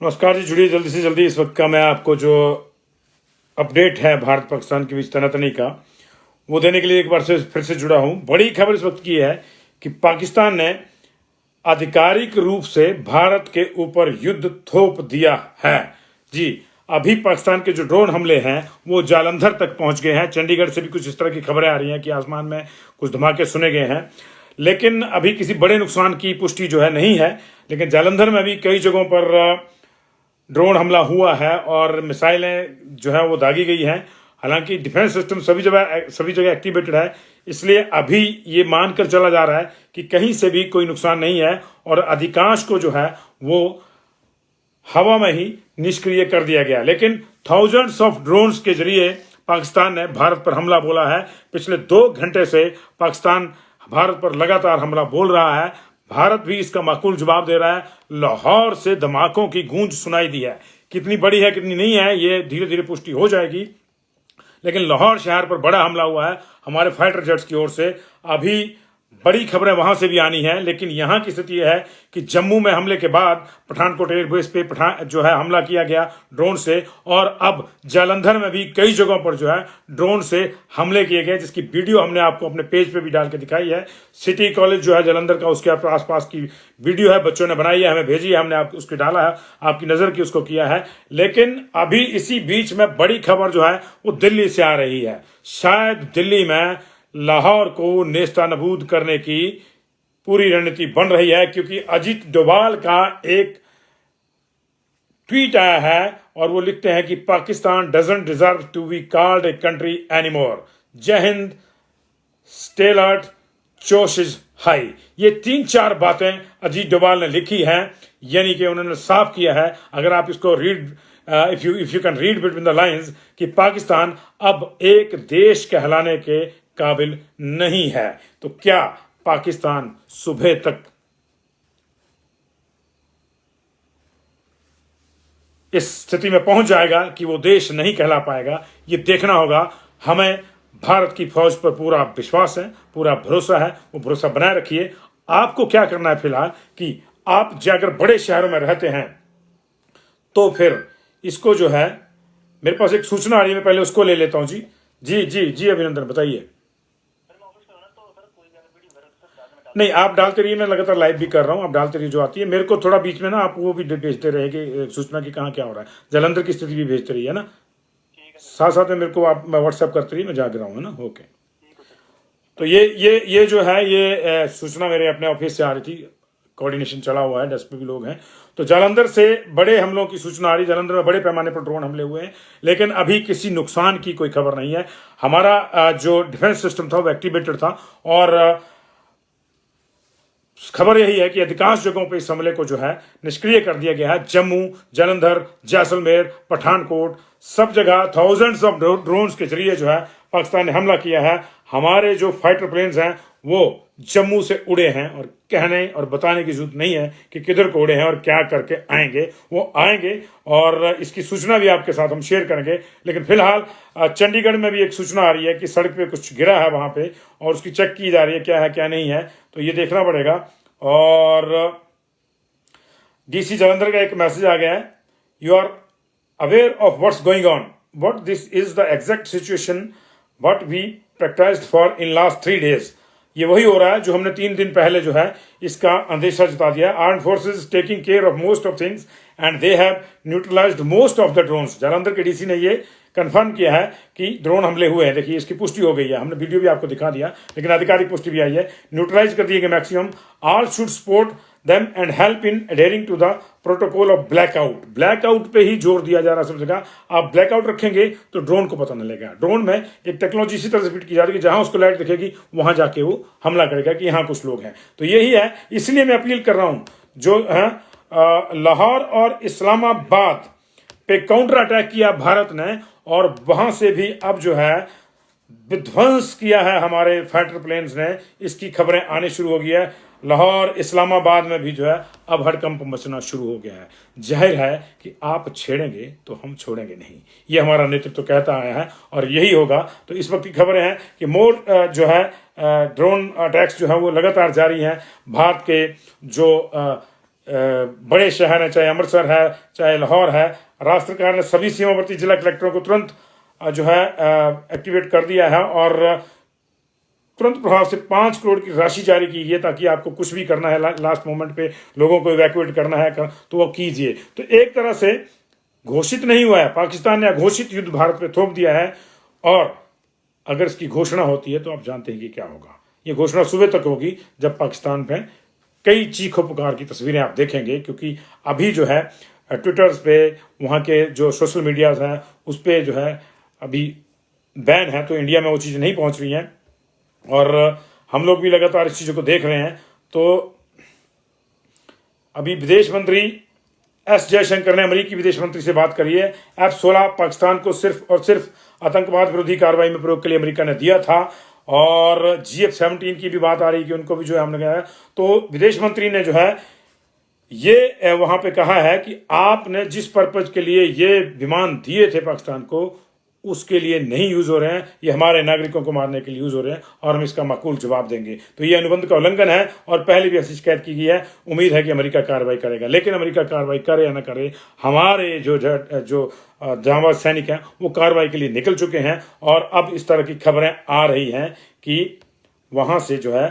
नमस्कार जी, जुड़िए जल्दी से जल्दी। इस वक्त का मैं आपको जो अपडेट है भारत पाकिस्तान के बीच तनातनी का, वो देने के लिए एक बार से फिर से जुड़ा हूं। बड़ी खबर इस वक्त की है कि पाकिस्तान ने आधिकारिक रूप से भारत के ऊपर युद्ध थोप दिया है। जी, अभी पाकिस्तान के जो ड्रोन हमले हैं वो जालंधर तक पहुंच गए हैं। चंडीगढ़ से भी कुछ इस तरह की खबरें आ रही हैं कि आसमान में कुछ धमाके सुने गए हैं, लेकिन अभी किसी बड़े नुकसान की पुष्टि जो है नहीं है। लेकिन जालंधर में भी कई जगहों पर ड्रोन हमला हुआ है और मिसाइलें जो है वो दागी गई हैं। हालांकि डिफेंस सिस्टम सभी जगह एक्टिवेटेड है, इसलिए अभी ये मानकर चला जा रहा है कि कहीं से भी कोई नुकसान नहीं है और अधिकांश को जो है वो हवा में ही निष्क्रिय कर दिया गया। लेकिन थाउजेंड्स ऑफ ड्रोन्स के जरिए पाकिस्तान ने भारत पर हमला बोला है। पिछले 2 घंटे से पाकिस्तान भारत पर लगातार हमला बोल रहा है। भारत भी इसका माकूल जवाब दे रहा है। लाहौर से धमाकों की गूंज सुनाई दी है। कितनी बड़ी है कितनी नहीं है ये धीरे धीरे पुष्टि हो जाएगी, लेकिन लाहौर शहर पर बड़ा हमला हुआ है हमारे फाइटर जेट्स की ओर से। अभी बड़ी खबरें वहां से भी आनी है, लेकिन यहां की स्थिति है कि जम्मू में हमले के बाद पठानकोट एयरबेस पे जो है हमला किया गया ड्रोन से, और अब जालंधर में भी कई जगहों पर जो है ड्रोन से हमले किए गए, जिसकी वीडियो हमने आपको अपने पेज पे भी डाल के दिखाई है। सिटी कॉलेज जो है जालंधर का, उसके आसपास की वीडियो है, बच्चों ने बनाई है, हमें भेजी है, हमने आपको उसके डाला है, आपकी नजर की उसको किया है। लेकिन अभी इसी बीच में बड़ी खबर जो है वो दिल्ली से आ रही है। शायद दिल्ली में लाहौर को नेस्तानाबूद करने की पूरी रणनीति बन रही है, क्योंकि अजीत डोभाल का एक ट्वीट आया है और वो लिखते हैं कि Pakistan doesn't deserve to be called a country anymore. जय हिंद, स्टे अलर्ट, जोश इज हाई। ये 3-4 बातें अजीत डोभाल ने लिखी हैं, यानी कि उन्होंने साफ किया है, अगर आप इसको read if you can read between the lines, कि पाकिस्तान अब एक देश कहलाने के काबिल नहीं है। तो क्या पाकिस्तान सुबह तक इस स्थिति में पहुंच जाएगा कि वो देश नहीं कहला पाएगा? ये देखना होगा। हमें भारत की फौज पर पूरा विश्वास है, पूरा भरोसा है, वो भरोसा बनाए रखिए। आपको क्या करना है फिलहाल कि आप अगर बड़े शहरों में रहते हैं तो फिर इसको जो है, मेरे पास एक सूचना आ रही है, मैं पहले उसको ले लेता हूं। जी जी जी जी अभिनंदन, बताइए। नहीं, आप डालते रहिए, मैं लगातार लाइव भी कर रहा हूँ, आप डालते रहिए जो आती है। मेरे को थोड़ा बीच में ना आप वो भी भेजते रहेंगे सूचना की कहाँ क्या हो रहा है, जालंधर की स्थिति भी भेजते रहिए ना, साथ साथ में मेरे को आप व्हाट्सएप करते रहिए, मैं जाग रहा हूँ ना। ओके, तो ये जो है ये सूचना मेरे अपने ऑफिस से आ रही थी, कोऑर्डिनेशन चला हुआ है, डेस्क पे भी लोग हैं। तो जालंधर से बड़े हमलों की सूचना आ रही। जालंधर में बड़े पैमाने पर ड्रोन हमले हुए हैं, लेकिन अभी किसी नुकसान की कोई खबर नहीं है। हमारा जो डिफेंस सिस्टम था वो एक्टिवेटेड था, और खबर यही है कि अधिकांश जगहों पर इस हमले को जो है निष्क्रिय कर दिया गया है। जम्मू, जालंधर, जैसलमेर, पठानकोट, सब जगह थाउजेंड्स ऑफ ड्रोन्स के जरिए जो है पाकिस्तान ने हमला किया है। हमारे जो फाइटर प्लेन्स हैं वो जम्मू से उड़े हैं, और कहने और बताने की जरूरत नहीं है कि किधर को उड़े हैं और क्या करके आएंगे। वो आएंगे और इसकी सूचना भी आपके साथ हम शेयर करेंगे। लेकिन फिलहाल चंडीगढ़ में भी एक सूचना आ रही है कि सड़क पे कुछ गिरा है वहां पे, और उसकी चेक की जा रही है क्या है क्या नहीं है, तो ये देखना पड़ेगा। और डीसी जालंधर का एक मैसेज आ गया है, you are aware of what's going on, what this is the exact situation what we practised for in last 3 days। ये वही हो रहा है जो हमने 3 दिन पहले जो है इसका अंदेशा जता दिया। Arm forces taking care of most of things and they have neutralised most of the drones. Jalandhar के डीसी ने ये कंफर्म किया है कि ड्रोन हमले हुए हैं। देखिए, इसकी पुष्टि हो गई है, हमने वीडियो भी आपको दिखा दिया, लेकिन आधिकारिक पुष्टि भी आई है। न्यूट्रलाइज कर दिए गए maximum. All should support them and help in adhering to the protocol of blackout. Blackout पे ही जोर दिया जा रहा है सब जगह। आप ब्लैकआउट रखेंगे तो ड्रोन को पता न लगेगा। ड्रोन में एक टेक्नोलॉजी इसी तरह से फिट की जा रही है कि जहां उसको लाइट दिखेगी वहां जाके वो हमला करेगा कि यहाँ कुछ लोग हैं। तो यही है, इसलिए मैं अपील कर रहा हूं, जो है लाहौर और इस्लामाबाद पे काउंटर अटैक किया भारत ने, और वहां से भी अब जो है विध्वंस किया है हमारे फाइटर प्लेन्स ने। इसकी खबरें आने शुरू हो गई है। लाहौर, इस्लामाबाद में भी जो है अब हड़कंप मचना शुरू हो गया है। जाहिर है कि आप छेड़ेंगे तो हम छोड़ेंगे नहीं, ये हमारा नेतृत्व कहता आया है और यही होगा। तो इस वक्त की खबरें हैं कि मोर जो है ड्रोन अटैक्स जो है वो लगातार जारी हैं। भारत के जो बड़े शहर हैं, चाहे अमृतसर है चाहे लाहौर है, राज्य सरकार ने सभी सीमावर्ती जिला कलेक्टरों को तुरंत जो है एक्टिवेट कर दिया है और तुरंत प्रभाव से 5 करोड़ की राशि जारी की है ताकि आपको कुछ भी करना है लास्ट मोमेंट पे लोगों को इवैक्यूएट करना है तो वो कीजिए। तो एक तरह से घोषित नहीं हुआ है, पाकिस्तान ने अघोषित युद्ध भारत पे थोप दिया है और अगर इसकी घोषणा होती है तो आप जानते हैं कि क्या होगा। ये घोषणा सुबह तक होगी जब पाकिस्तान पे कई चीखों पुकार की तस्वीरें आप देखेंगे, क्योंकि अभी जो है ट्विटर्स पे वहाँ के जो सोशल मीडियाज हैं उस पर जो है अभी बैन है, तो इंडिया में वो चीज़ें नहीं पहुँच रही हैं और हम लोग भी लगातार इस चीज़ों को देख रहे हैं। तो अभी विदेश मंत्री एस जयशंकर ने अमेरिकी विदेश मंत्री से बात करी है। F-16 पाकिस्तान को सिर्फ और सिर्फ आतंकवाद विरोधी कार्रवाई में प्रयोग के लिए अमेरिका ने दिया था और GF-17 की भी बात आ रही है कि उनको भी जो है हमने कहा है। तो विदेश मंत्री ने जो है ये वहां पे कहा है कि आपने जिस पर्पज के लिए ये विमान दिए थे पाकिस्तान को उसके लिए नहीं यूज हो रहे हैं, ये हमारे नागरिकों को मारने के लिए यूज हो रहे हैं और हम इसका माकूल जवाब देंगे। तो ये अनुबंध का उल्लंघन है और पहले भी ऐसी शिकायत की गई है। उम्मीद है कि अमेरिका कार्रवाई करेगा, लेकिन अमेरिका कार्रवाई करे या न करे, हमारे जो जांबाज सैनिक हैं वो कार्रवाई के लिए निकल चुके हैं और अब इस तरह की खबरें आ रही हैं कि वहां से जो है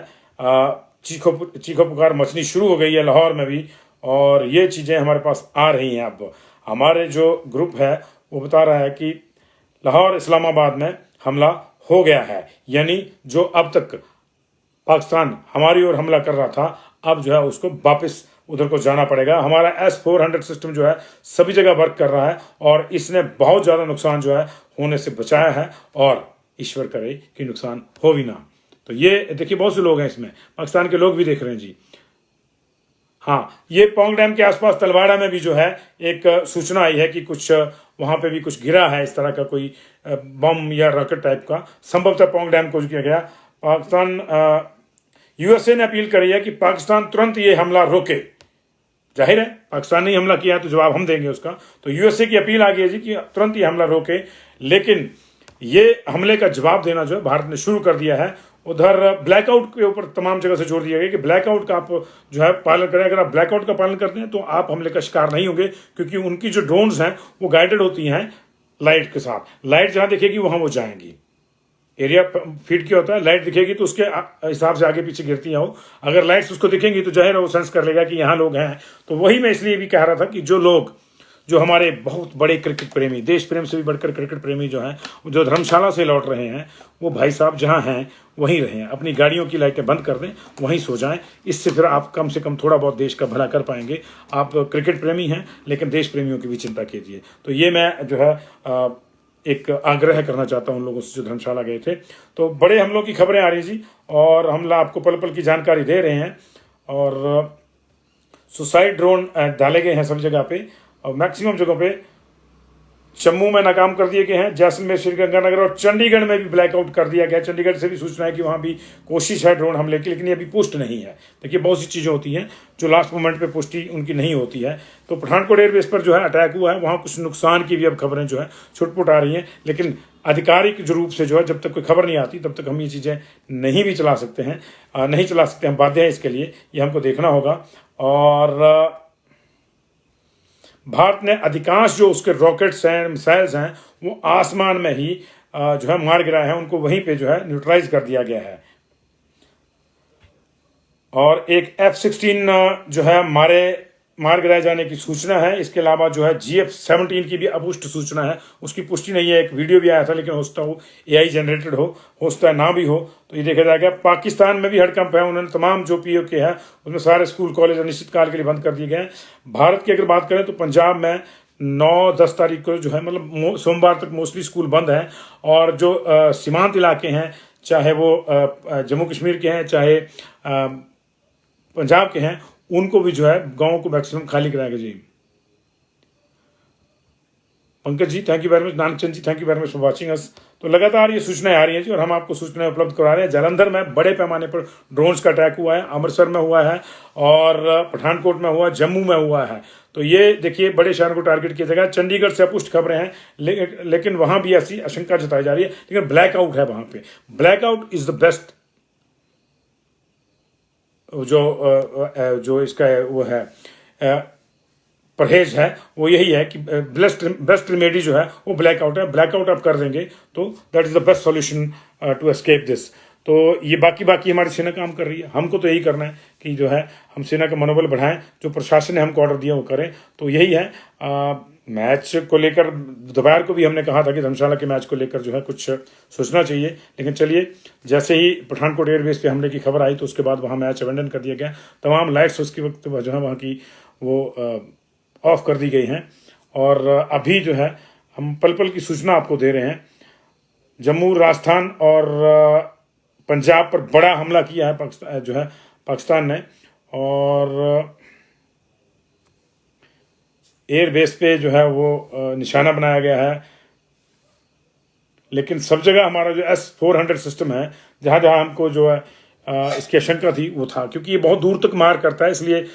चीखो पुकार मचनी शुरू हो गई है लाहौर में भी, और ये चीज़ें हमारे पास आ रही हैं। अब हमारे जो ग्रुप है वो बता रहा है कि लाहौर इस्लामाबाद में हमला हो गया है, यानी जो अब तक पाकिस्तान हमारी ओर हमला कर रहा था अब जो है उसको वापस उधर को जाना पड़ेगा। हमारा S-400 सिस्टम जो है सभी जगह वर्क कर रहा है और इसने बहुत ज़्यादा नुकसान जो है होने से बचाया है और ईश्वर करे कि नुकसान हो भी ना। तो ये देखिए बहुत से लोग हैं इसमें, पाकिस्तान के लोग भी देख रहे हैं जी। हाँ, ये पोंग डैम के आसपास तलवाड़ा में भी जो है एक सूचना आई है कि कुछ वहां पे भी कुछ गिरा है, इस तरह का कोई बम या रॉकेट टाइप का, संभवतः पोंग डैम को किया गया। पाकिस्तान USA ने अपील करी है कि पाकिस्तान तुरंत ये हमला रोके। जाहिर है पाकिस्तान ने हमला किया है तो जवाब हम देंगे उसका, तो USA की अपील आ गई है जी कि तुरंत ये हमला रोके। लेकिन ये हमले का जवाब देना जो है भारत ने शुरू कर दिया है। उधर ब्लैकआउट के ऊपर तमाम जगह से जोर दिया गया कि ब्लैकआउट का आप जो है पालन करें। अगर आप ब्लैकआउट का पालन करते हैं तो आप हमले का शिकार नहीं होंगे, क्योंकि उनकी जो ड्रोन्स हैं वो गाइडेड होती हैं लाइट के साथ। लाइट जहां दिखेगी वहां वो जाएंगी। एरिया फीड क्या होता है, लाइट दिखेगी तो उसके हिसाब से आगे पीछे गिरती हैं वो। अगर लाइट्स उसको दिखेंगी तो जाहिर है वो सेंस कर लेगा कि यहाँ लोग हैं। तो वही मैं इसलिए भी कह रहा था कि जो हमारे बहुत बड़े क्रिकेट प्रेमी, देश प्रेम से भी बढ़कर क्रिकेट प्रेमी जो हैं, जो धर्मशाला से लौट रहे हैं, वो भाई साहब जहां हैं वहीं रहें, अपनी गाड़ियों की लाइटें बंद कर दें, वहीं सो जाएं। इससे फिर आप कम से कम थोड़ा बहुत देश का भला कर पाएंगे। आप क्रिकेट प्रेमी हैं लेकिन देश प्रेमियों की भी चिंता कीजिए। तो ये मैं जो है एक आग्रह करना चाहता हूं उन लोगों से जो धर्मशाला गए थे। तो बड़े हमलों की खबरें आ रही जी और हम आपको पल पल की जानकारी दे रहे हैं। और सुसाइड ड्रोन डाले गए हैं सब जगह पे और मैक्सिमम जगहों पे। जम्मू में नाकाम कर दिए गए हैं, जैसलमेर, श्रीगंगानगर और चंडीगढ़ में भी ब्लैकआउट कर दिया गया। चंडीगढ़ से भी सूचना है कि वहां भी कोशिश है ड्रोन हमले की, लेकिन ये अभी पुष्ट नहीं है। देखिए बहुत सी चीज़ें होती हैं जो लास्ट मोमेंट पे पुष्टि उनकी नहीं होती है। तो पठानकोट एयरबेस पर जो है अटैक हुआ है, वहाँ कुछ नुकसान की भी अब खबरें जो है छुटपुट आ रही हैं, लेकिन आधिकारिक जो रूप से जो है जब तक कोई खबर नहीं आती तब तक हम ये चीज़ें नहीं भी चला सकते हैं, नहीं चला सकते, हम बाध्य हैं इसके लिए, ये हमको देखना होगा। और भारत ने अधिकांश जो उसके रॉकेट्स हैं, मिसाइल्स हैं, वो आसमान में ही जो है मार गिराए हैं, उनको वहीं पे जो है न्यूट्रलाइज कर दिया गया है। और एक F-16 जो है मार गिराए जाने की सूचना है। इसके अलावा जो है GF-17 की भी अपुष्ट सूचना है, उसकी पुष्टि नहीं है। एक वीडियो भी आया था, लेकिन हो सकता हो AI जनरेटेड हो सकता है ना भी हो, तो ये देखा जाएगा। पाकिस्तान में भी हड़कंप है, उन्होंने तमाम जो POK है उसमें सारे स्कूल कॉलेज अनिश्चित काल के लिए बंद कर दिए गए हैं। भारत की अगर बात करें तो पंजाब में 9-10 तारीख को जो है मतलब सोमवार तक मोस्टली स्कूल बंद हैं। और जो सीमांत इलाके हैं, चाहे वो जम्मू कश्मीर के हैं चाहे पंजाब के हैं, उनको भी जो है गाँव को मैक्सिमम खाली कराएगा जी। Pankaj ji thank you very much, Nanchand ji thank you very much for watching us. तो लगातार ये सूचनाएं आ रही हैं जी और हम आपको सूचनाएं उपलब्ध करा रहे हैं। जालंधर में बड़े पैमाने पर ड्रोन्स का अटैक हुआ है, अमृतसर में हुआ है और पठानकोट में हुआ, जम्मू में हुआ है। तो ये देखिए बड़े शहर को टारगेट किया जाएगा। चंडीगढ़ से अपुष्ट खबरें हैं, लेकिन वहां भी ऐसी आशंका जताई जा रही है, लेकिन ब्लैकआउट है वहां पे। ब्लैकआउट इज द बेस्ट जो इसका वो है परहेज है वो यही है कि बेस्ट रेमेडी जो है वो ब्लैकआउट है। ब्लैकआउट आप कर देंगे तो that is the best solution to escape this. तो ये बाकी हमारी सेना काम कर रही है, हमको तो यही करना है कि जो है हम सेना का मनोबल बढ़ाएं, जो प्रशासन ने हमको ऑर्डर दिया वो करें। तो यही है। मैच को लेकर दोपहर को भी हमने कहा था कि धर्मशाला के मैच को लेकर जो है कुछ सोचना चाहिए, लेकिन चलिए, जैसे ही पठानकोट एयरबेस पे हमले की खबर आई तो उसके बाद वहाँ मैच अबेंडन कर दिया गया। तमाम लाइट्स उसके वक्त जो है वहाँ की वो ऑफ कर दी गई हैं। और अभी जो है हम पल पल की सूचना आपको दे रहे हैं। जम्मू, राजस्थान और पंजाब पर बड़ा हमला किया है पाकिस्तान ने, और एयरबेस पे जो है वो निशाना बनाया गया है। लेकिन सब जगह हमारा जो S-400 सिस्टम है, जहाँ जहाँ हमको जो है इसकी आशंका थी वो था, क्योंकि ये बहुत दूर तक मार करता है, इसलिए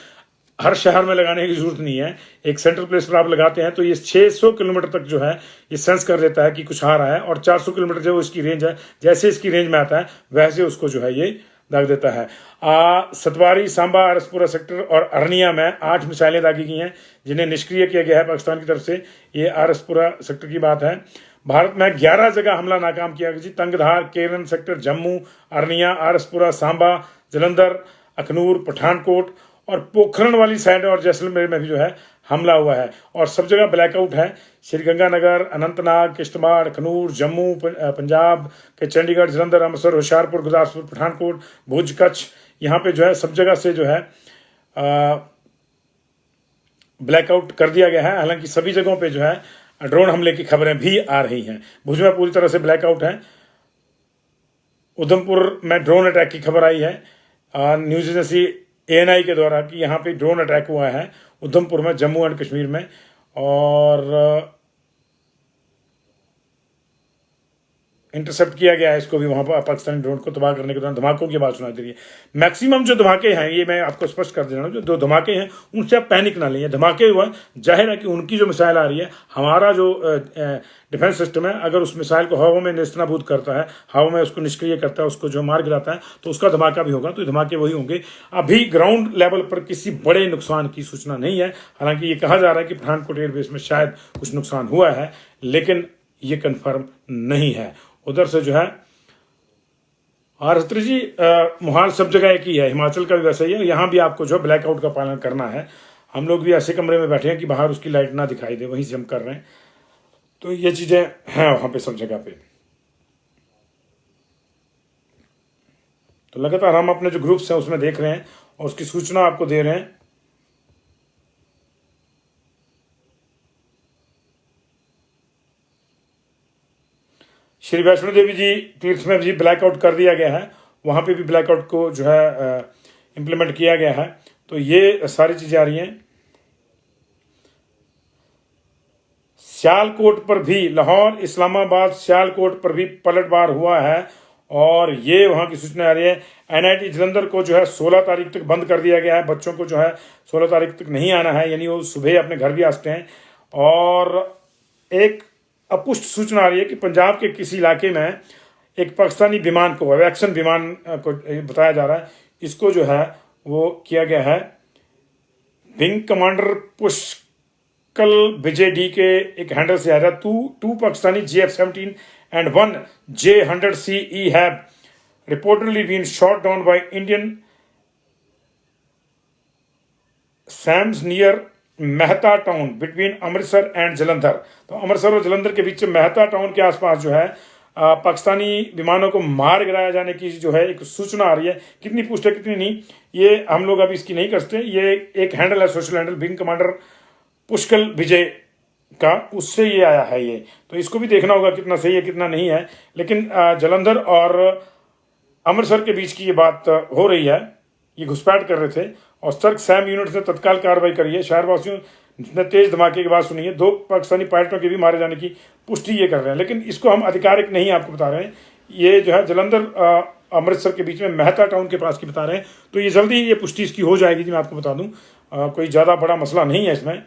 हर शहर में लगाने की जरूरत नहीं है। एक सेंट्रल प्लेस पर आप लगाते हैं तो ये 600 किलोमीटर तक जो है ये सेंस कर लेता है कि कुछ आ रहा है, और 400 किलोमीटर जो इसकी रेंज है, जैसे इसकी रेंज में आता है वैसे उसको जो है ये दाग देता है। सतवारी, सांबा, आरसपुरा सेक्टर और अरनिया में 8 मिसाइलें दागी गई हैं, जिन्हें निष्क्रिय किया गया है पाकिस्तान की तरफ से। ये आरसपुरा सेक्टर की बात है। भारत में 11 जगह हमला नाकाम किया गया। तंगधार, केरन सेक्टर, जम्मू, अरनिया, आरसपुरा, सांबा, जलंधर, अखनूर, पठानकोट और पोखरण वाली साइड और जैसलमेर में भी जो है हमला हुआ है, और सब जगह ब्लैकआउट है। श्रीगंगानगर, अनंतनाग, किश्तवाड़, अखनूर, जम्मू, पंजाब के चंडीगढ़, जलंधर, अमृतसर, होशियारपुर, गुरदासपुर, पठानकोट, भुज, कच्छ, यहाँ पे जो है सब जगह से जो है ब्लैकआउट कर दिया गया है। हालांकि सभी जगहों पे जो है ड्रोन हमले की खबरें भी आ रही हैं। भुज में पूरी तरह से ब्लैकआउट है। उधमपुर में ड्रोन अटैक की खबर आई है न्यूज एजेंसी ANI के द्वारा कि यहाँ पे ड्रोन अटैक हुआ है उधमपुर में, जम्मू एंड कश्मीर में। और इंटरसेप्ट किया गया है इसको भी, वहां पर पाकिस्तानी ड्रोन को तबाह करने के दौरान धमाकों की आवाज सुनाई दे रही है। मैक्सिमम जो धमाके हैं, ये मैं आपको स्पष्ट कर दे रहा हूँ, जो दो धमाके हैं उनसे आप पैनिक ना लें। धमाके हुआ, जाहिर है कि उनकी जो मिसाइल आ रही है, हमारा जो डिफेंस सिस्टम है अगर उस मिसाइल को हवा में नेस्तनाबूद करता है, हवा में उसको निष्क्रिय करता है, उसको जो मार गिराता है, तो उसका धमाका भी होगा। तो धमाके वही होंगे। अभी ग्राउंड लेवल पर किसी बड़े नुकसान की सूचना नहीं है। हालांकि ये कहा जा रहा है कि पठानकोट एयरबेस में शायद कुछ नुकसान हुआ है, लेकिन ये कन्फर्म नहीं है। उधर से जो है आरत्री जी, मुहाल सब जगह एक ही है, हिमाचल का भी वैसा ही है। यहाँ भी आपको जो ब्लैकआउट का पालन करना है। हम लोग भी ऐसे कमरे में बैठे हैं कि बाहर उसकी लाइट ना दिखाई दे, वहीं से हम कर रहे हैं। तो ये चीजें हैं वहां पे सब जगह पे। तो लगातार हम अपने जो ग्रुप्स हैं उसमें देख रहे हैं और उसकी सूचना आपको दे रहे हैं। श्री वैष्णो देवी जी तीर्थ में भी ब्लैकआउट कर दिया गया है, वहां पे भी ब्लैकआउट को जो है इम्प्लीमेंट किया गया है। तो ये सारी चीजें आ रही हैं। सियालकोट पर भी, लाहौर, इस्लामाबाद, सियालकोट पर भी पलटवार हुआ है, और ये वहां की सूचना आ रही है। NIT जलंधर को जो है 16 तारीख तक बंद कर दिया गया है। बच्चों को जो है 16 तारीख तक नहीं आना है, यानी वो सुबह अपने घर भी आ सकते हैं। और एक अपुष्ट सूचना आ रही है कि पंजाब के किसी इलाके में एक पाकिस्तानी विमान को, अवैक्शन विमान को बताया जा रहा है, इसको जो है वो किया गया है। विंग कमांडर पुष्कल विजय डी के एक हैंडल से आ रहा है, to Pakistani JF-17 and 1 J-100C have reportedly been shot down by Indian SAMs near Mehta town between Amritsar and Jalandhar. तो अमृतसर और जलंधर के बीच मेहता टाउन के आसपास जो है पाकिस्तानी विमानों को मार गिराया जाने की जो है एक सूचना आ रही है। कितनी पुष्ट है कितनी नहीं, ये हम लोग अभी इसकी नहीं कर सकते। ये एक हैंडल है, सोशल हैंडल, विंग कमांडर पुष्कल विजय का, उससे ये आया है ये। तो इसको भी देखना होगा कितना सही है कितना नहीं है। लेकिन जलंधर और अमृतसर के बीच की ये बात हो रही है। ये घुसपैठ कर रहे थे और सतर्क सैम यूनिट ने तत्काल कार्रवाई करी है। शहरवासियों ने तेज धमाके की बात सुनी है। 2 पाकिस्तानी पायलटों के भी मारे जाने की पुष्टि ये कर रहे हैं, लेकिन इसको हम आधिकारिक नहीं आपको बता रहे हैं। ये जो है जलंधर अमृतसर के बीच में मेहता टाउन के पास की बता रहे हैं। तो ये जल्दी ये पुष्टि इसकी हो जाएगी जी, मैं आपको बता दूं। कोई ज़्यादा बड़ा मसला नहीं है इसमें।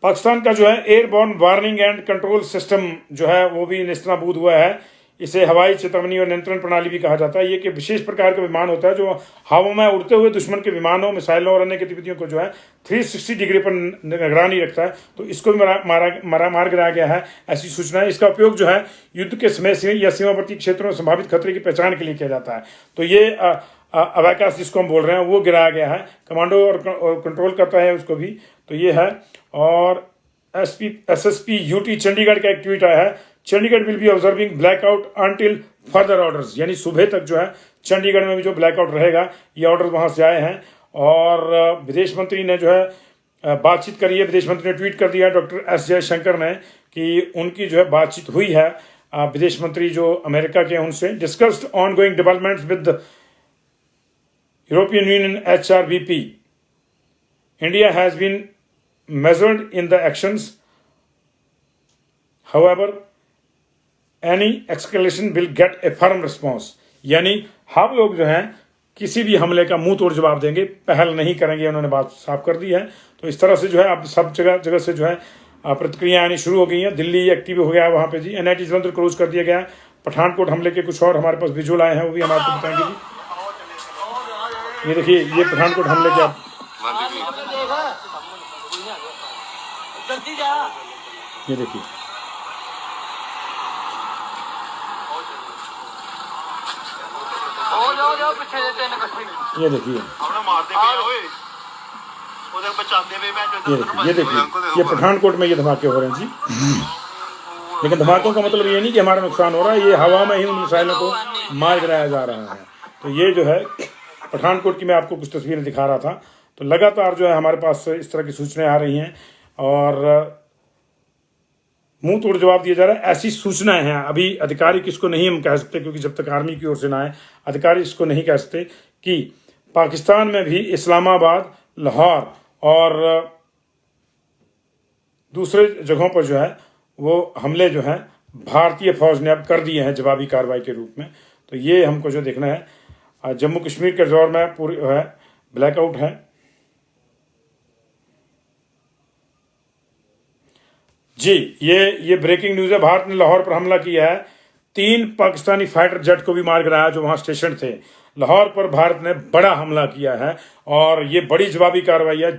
पाकिस्तान का जो है airborne warning and control system जो है वो भी नेस्तनाबूद हुआ है। इसे हवाई चेतावनी और नियंत्रण प्रणाली भी कहा जाता है। ये कि विशेष प्रकार का विमान होता है जो हवा में उड़ते हुए दुश्मन के विमानों, मिसाइलों और अन्य गतिविधियों को जो है 360 डिग्री पर निगरानी रखता है। तो इसको भी मार गिराया गया है, ऐसी सूचना है। इसका उपयोग जो है युद्ध के समय या सीमावर्ती क्षेत्रों में संभावित खतरे की पहचान के लिए किया जाता है। तो ये अवैकाश जिसको हम बोल रहे हैं वो गिराया गया है, कमांडो और कंट्रोल करता है उसको भी। तो ये है। और SSP UT चंडीगढ़ का एक ट्वीट आया है, Chandigarh will be observing blackout until further orders, यानी सुबह तक जो है चंडीगढ़ में भी जो ब्लैकआउट रहेगा, ये ऑर्डर वहां से आए हैं। और विदेश मंत्री ने जो है बातचीत करी है, विदेश मंत्री ने ट्वीट कर दिया डॉक्टर S जयशंकर ने कि उनकी जो है बातचीत हुई है विदेश मंत्री जो अमेरिका के हैं उनसे। Discussed on going developments with European Union HRVP, India has been measured in the actions, however any escalation will get a firm response, यानी हम लोग जो हैं किसी भी हमले का मुंह तोड़ जवाब देंगे, पहल नहीं करेंगे, उन्होंने बात साफ कर दी है। तो इस तरह से जो है अब सब जगह से जो है प्रतिक्रिया आनी शुरू हो गई हैं। दिल्ली एक्टिव हो गया है वहां पे जी। NIT जलंधर क्लोज कर दिया गया है। पठानकोट हमले के कुछ और हमारे पास विजुअल आए हैं, वो भी हम आपको बताएंगे जी। ये देखिए, ये पठानकोट हमले के आप ये देखिए, ये देखिए, ये देखिए, ये पठानकोट में ये धमाके हो रहे हैं जी। लेकिन धमाकों का मतलब ये नहीं कि हमारा नुकसान हो रहा है, ये हवा में ही उन मिसाइलों को मार गिराया जा रहा है। तो ये जो है पठानकोट की मैं आपको कुछ तस्वीरें दिखा रहा था। तो लगातार जो है हमारे पास इस तरह की सूचनाएं आ रही हैं और मुंह तोड़ जवाब दिया जा रहा है, ऐसी सूचनाएं हैं। अभी अधिकारी किसको नहीं हम कह सकते, क्योंकि जब तक आर्मी की ओर से ना आए अधिकारी इसको नहीं कह सकते कि पाकिस्तान में भी इस्लामाबाद, लाहौर और दूसरे जगहों पर जो है वो हमले जो है भारतीय फौज ने अब कर दिए हैं जवाबी कार्रवाई के रूप में। तो ये हमको जो देखना है। जम्मू कश्मीर के दौर में पूरी है ब्लैकआउट है। जी, ये ब्रेकिंग न्यूज है। भारत ने लाहौर पर हमला किया है। 3 पाकिस्तानी फाइटर जेट को भी मार गिराया जो वहां स्टेशन थे। लाहौर पर भारत ने बड़ा हमला किया है और ये बड़ी जवाबी कार्रवाई है।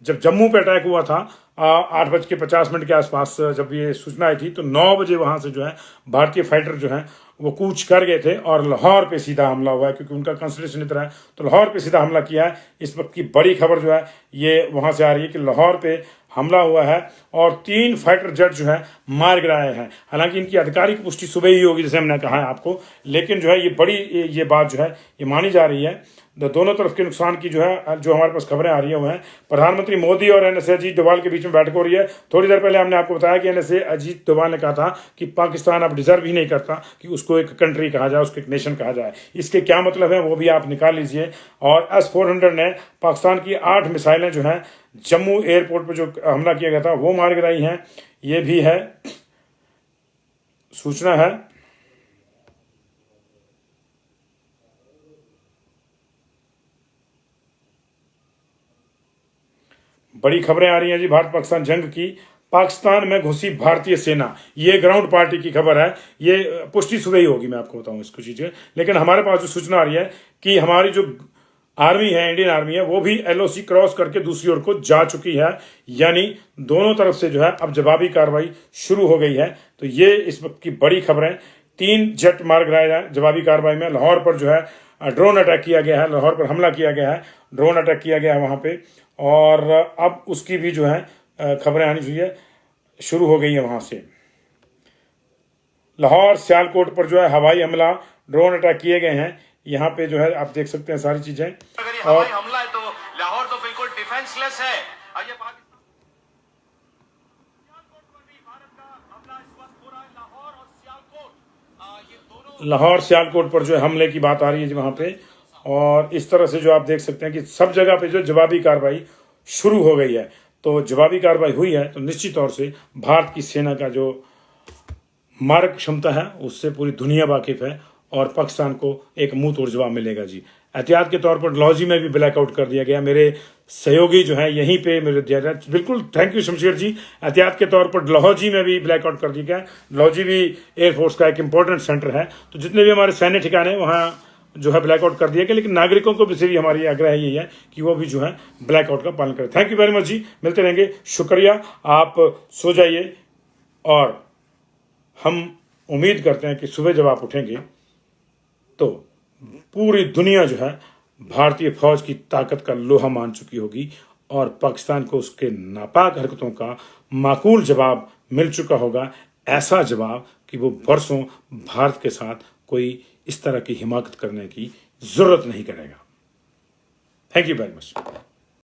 जब जम्मू पे अटैक हुआ था 8:50 के आसपास जब ये सूचना आई थी, तो 9 बजे वहां से जो है भारतीय फाइटर जो है वो कूच कर गए थे और लाहौर पे सीधा हमला हुआ है, क्योंकि उनका कंसंट्रेशन इतना है। तो लाहौर पे सीधा हमला किया है। इस वक्त की बड़ी खबर जो है ये वहां से आ रही है कि लाहौर पे हमला हुआ है और 3 फाइटर जेट जो है मार गिराए हैं। हालांकि इनकी आधिकारिक पुष्टि सुबह ही होगी, जैसे हमने कहा है आपको, लेकिन जो है ये बड़ी ये बात जो है ये मानी जा रही है। दोनों तरफ के नुकसान की जो है जो हमारे पास खबरें आ रही है वो है प्रधानमंत्री मोदी और NSA अजीत डोभाल के बीच में बैठक हो रही है। थोड़ी देर पहले हमने आपको बताया कि NSA अजीत डोभाल ने कहा था कि पाकिस्तान अब डिजर्व ही नहीं करता कि उसको एक कंट्री कहा जाए, उसको एक नेशन कहा जाए। इसके क्या मतलब है वो भी आप निकाल लीजिए। और S-400 ने पाकिस्तान की 8 मिसाइलें जो हैं जम्मू एयरपोर्ट पर जो हमला किया गया था वो मार गिराई हैं। ये भी है सूचना है। बड़ी खबरें आ रही हैं जी भारत पाकिस्तान जंग की। पाकिस्तान में घुसी भारतीय सेना, ये ग्राउंड पार्टी की खबर है। ये पुष्टि सुबह ही होगी, मैं आपको बताऊं इसको चीजें। लेकिन हमारे पास जो सूचना आ रही है कि हमारी जो आर्मी है, इंडियन आर्मी है, वो भी LOC क्रॉस करके दूसरी ओर को जा चुकी है। यानी दोनों तरफ से जो है अब जवाबी कार्रवाई शुरू हो गई है। तो ये इस वक्त की बड़ी खबरें। 3 जेट मार गिराए जवाबी कार्रवाई में। लाहौर पर जो है ड्रोन अटैक किया गया है, लाहौर पर हमला किया गया है, ड्रोन अटैक किया गया है वहां पे। और अब उसकी भी जो है खबरें आनी चाहिए शुरू हो गई है वहां से। लाहौर सियालकोट पर जो है हवाई हमला, ड्रोन अटैक किए गए हैं। यहाँ पे जो है आप देख सकते हैं सारी चीजें। अगर ये हवाई हमला है तो लाहौर तो बिल्कुल डिफेंसलेस है। लाहौर सियालकोट पर जो है हमले की बात आ रही है जी वहां पे। और इस तरह से जो आप देख सकते हैं कि सब जगह पे जो जवाबी कार्रवाई शुरू हो गई है। तो जवाबी कार्रवाई हुई है तो निश्चित तौर से भारत की सेना का जो मारक क्षमता है उससे पूरी दुनिया वाकिफ है और पाकिस्तान को एक मुंह तोड़ जवाब मिलेगा जी। एहतियात के तौर पर डलहौजी में भी ब्लैकआउट कर दिया गया। मेरे सहयोगी जो है यहीं पे मेरे बिल्कुल थैंक यू शमशेर जी। एहतियात के तौर पर डलहौजी में भी ब्लैकआउट कर दिया गया। डलहौजी भी एयरफोर्स का एक इंपॉर्टेंट सेंटर है, तो जितने भी हमारे सैन्य ठिकाने हैं वहाँ जो है ब्लैकआउट कर दिया गया। लेकिन नागरिकों को भी सिर्फ हमारी आग्रह यही है कि वो भी जो है ब्लैकआउट का पालन करें। थैंक यू वेरी मच जी, मिलते रहेंगे, शुक्रिया। आप सो जाइए और हम उम्मीद करते हैं कि सुबह जब आप उठेंगे तो पूरी दुनिया जो है भारतीय फौज की ताकत का लोहा मान चुकी होगी और पाकिस्तान को उसके नापाक हरकतों का माकूल जवाब मिल चुका होगा। ऐसा जवाब कि वो बरसों भारत के साथ कोई इस तरह की हिमाकत करने की जरूरत नहीं करेगा। Thank you very much.